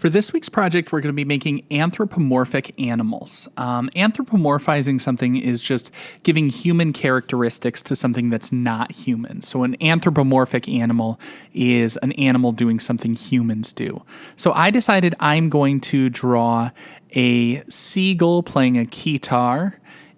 For this week's project, we're going to be making anthropomorphic animals. Anthropomorphizing something is just giving human characteristics to something that's not human. So an anthropomorphic animal is an animal doing something humans do. So I decided I'm going to draw a seagull playing a keytar,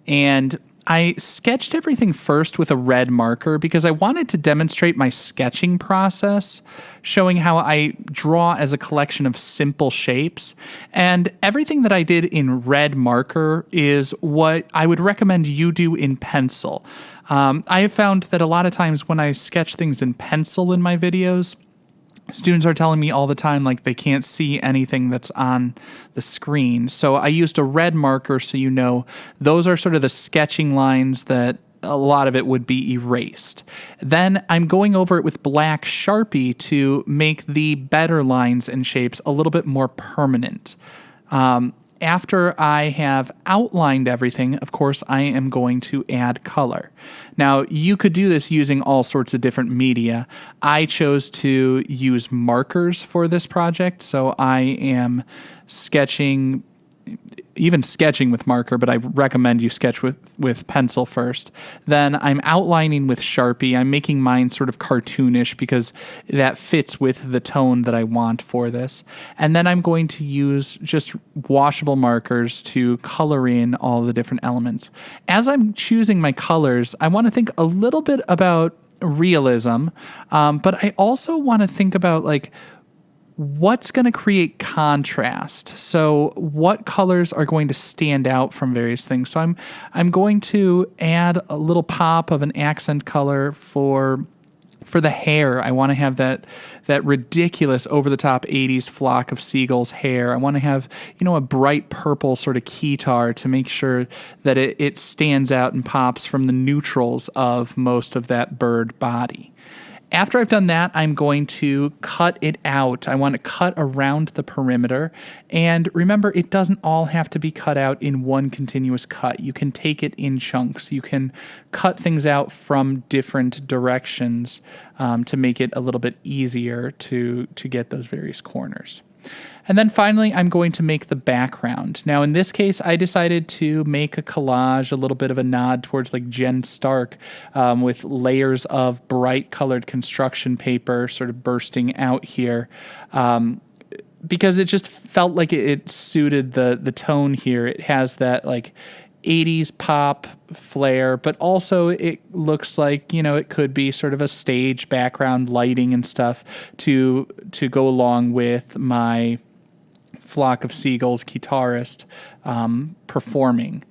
and I sketched everything first with a red marker because I wanted to demonstrate my sketching process, showing how I draw as a collection of simple shapes. And everything that I did in red marker is what I would recommend you do in pencil. I have found that a lot of times when I sketch things in pencil in my videos, students are telling me all the time like they can't see anything that's on the screen. So I used a red marker so you know those are sort of the sketching lines that a lot of it would be erased. Then I'm going over it with black Sharpie to make the better lines and shapes a little bit more permanent. After I have outlined everything, of course, I am going to add color. Now, you could do this using all sorts of different media. I chose to use markers for this project, so I am sketching with marker, but I recommend you sketch with pencil first. Then I'm outlining with Sharpie. I'm making mine sort of cartoonish because that fits with the tone that I want for this. And then I'm going to use just washable markers to color in all the different elements. As I'm choosing my colors, I want to think a little bit about realism, but I also want to think about like, what's going to create contrast? So what colors are going to stand out from various things? So I'm going to add a little pop of an accent color for the hair. I want to have that ridiculous over-the-top 80s flock of seagulls' hair. I want to have, a bright purple sort of keytar to make sure that it stands out and pops from the neutrals of most of that bird body. After I've done that, I'm going to cut it out. I want to cut around the perimeter. And remember, it doesn't all have to be cut out in one continuous cut. You can take it in chunks. You can cut things out from different directions to make it a little bit easier to get those various corners. And then finally, I'm going to make the background. Now, in this case, I decided to make a collage, a little bit of a nod towards like Jen Stark, with layers of bright colored construction paper sort of bursting out here, because it just felt like it suited the tone here. It has that like 80s pop flair, but also it looks like, it could be sort of a stage background lighting and stuff to go along with my flock of seagulls guitarist performing.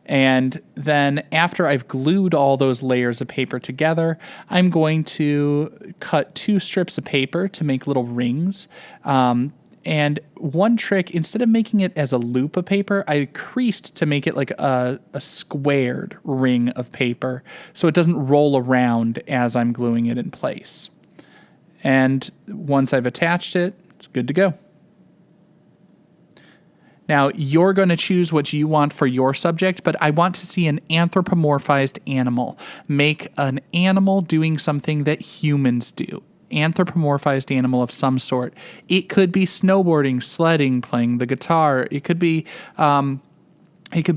And then after I've glued all those layers of paper together, I'm going to cut 2 strips of paper to make little rings. And one trick, instead of making it as a loop of paper, I creased to make it like a squared ring of paper so it doesn't roll around as I'm gluing it in place. And once I've attached it, it's good to go. Now, you're going to choose what you want for your subject, but I want to see an anthropomorphized animal. Make an animal doing something that humans do. Anthropomorphized animal of some sort. It could be snowboarding, sledding, playing the guitar. It could be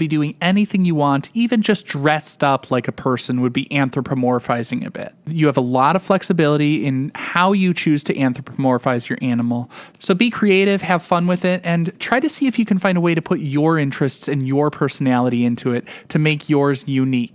doing anything you want, even just dressed up like a person would be anthropomorphizing a bit. You have a lot of flexibility in how you choose to anthropomorphize your animal. So be creative, have fun with it, and try to see if you can find a way to put your interests and your personality into it to make yours unique.